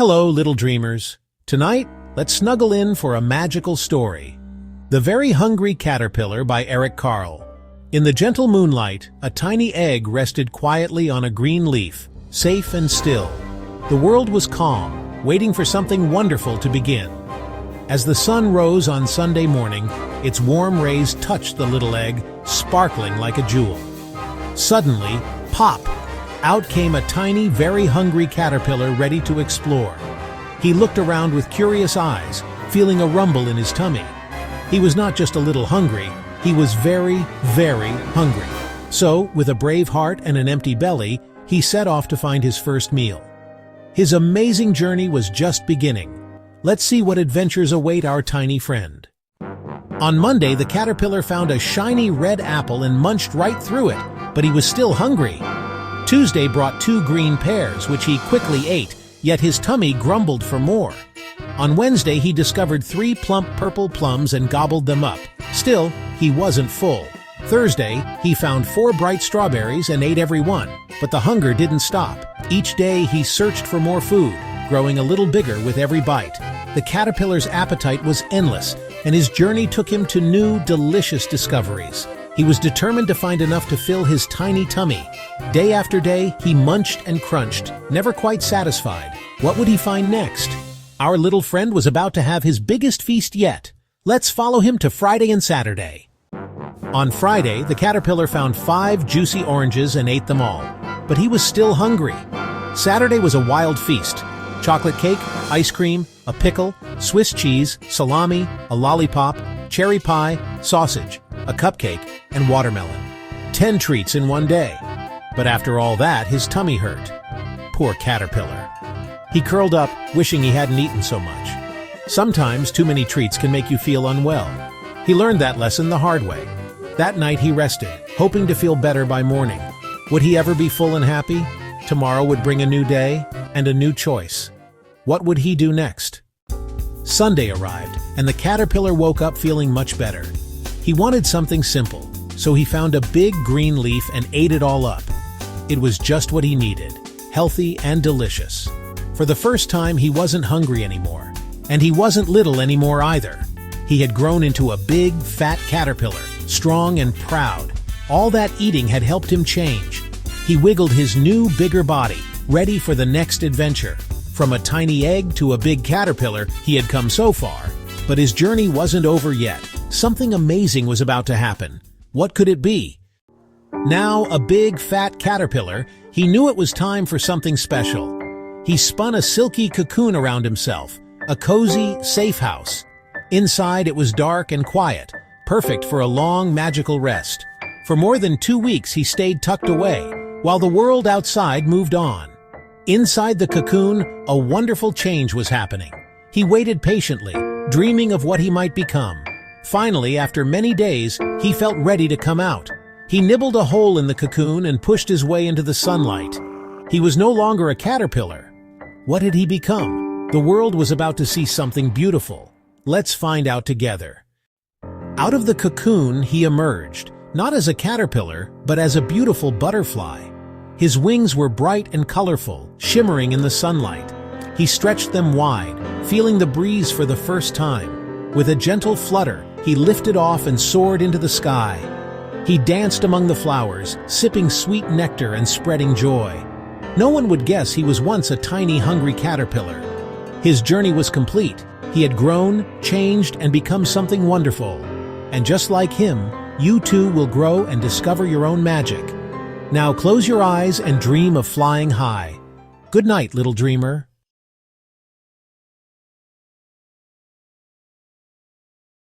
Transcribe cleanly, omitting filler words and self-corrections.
Hello, little dreamers. Tonight, let's snuggle in for a magical story. The Very Hungry Caterpillar by Eric Carle. In the gentle moonlight, a tiny egg rested quietly on a green leaf, safe and still. The world was calm, waiting for something wonderful to begin. As the sun rose on Sunday morning, its warm rays touched the little egg, sparkling like a jewel. Suddenly, pop! Out came a tiny, very hungry caterpillar ready to explore. He looked around with curious eyes, feeling a rumble in his tummy. He was not just a little hungry, he was very, very hungry. So, with a brave heart and an empty belly, he set off to find his first meal. His amazing journey was just beginning. Let's see what adventures await our tiny friend. On Monday, the caterpillar found a shiny red apple and munched right through it, but he was still hungry. Tuesday brought 2 green pears, which he quickly ate, yet his tummy grumbled for more. On Wednesday, he discovered 3 plump purple plums and gobbled them up. Still, he wasn't full. Thursday, he found 4 bright strawberries and ate every one, but the hunger didn't stop. Each day, he searched for more food, growing a little bigger with every bite. The caterpillar's appetite was endless, and his journey took him to new, delicious discoveries. He was determined to find enough to fill his tiny tummy. Day after day, he munched and crunched, never quite satisfied. What would he find next? Our little friend was about to have his biggest feast yet. Let's follow him to Friday and Saturday. On Friday, the caterpillar found 5 juicy oranges and ate them all. But he was still hungry. Saturday was a wild feast. Chocolate cake, ice cream, a pickle, Swiss cheese, salami, a lollipop, cherry pie, sausage, a cupcake, and watermelon. 10 treats in one day. But after all that, his tummy hurt. Poor caterpillar. He curled up, wishing he hadn't eaten so much. Sometimes too many treats can make you feel unwell. He learned that lesson the hard way. That night he rested, hoping to feel better by morning. Would he ever be full and happy? Tomorrow would bring a new day and a new choice. What would he do next? Sunday arrived, and the caterpillar woke up feeling much better. He wanted something simple, so he found a big green leaf and ate it all up. It was just what he needed, healthy and delicious. For the first time, he wasn't hungry anymore. And he wasn't little anymore either. He had grown into a big, fat caterpillar, strong and proud. All that eating had helped him change. He wiggled his new, bigger body, ready for the next adventure. From a tiny egg to a big caterpillar, he had come so far. But his journey wasn't over yet. Something amazing was about to happen. What could it be? Now a big, fat caterpillar, he knew it was time for something special. He spun a silky cocoon around himself, a cozy, safe house. Inside it was dark and quiet, perfect for a long, magical rest. For more than 2 weeks he stayed tucked away, while the world outside moved on. Inside the cocoon, a wonderful change was happening. He waited patiently, dreaming of what he might become. Finally, after many days, he felt ready to come out. He nibbled a hole in the cocoon and pushed his way into the sunlight. He was no longer a caterpillar. What had he become? The world was about to see something beautiful. Let's find out together. Out of the cocoon, he emerged, not as a caterpillar, but as a beautiful butterfly. His wings were bright and colorful, shimmering in the sunlight. He stretched them wide, feeling the breeze for the first time. With a gentle flutter, he lifted off and soared into the sky. He danced among the flowers, sipping sweet nectar and spreading joy. No one would guess he was once a tiny, hungry caterpillar. His journey was complete. He had grown, changed, and become something wonderful. And just like him, you too will grow and discover your own magic. Now close your eyes and dream of flying high. Good night, little dreamer.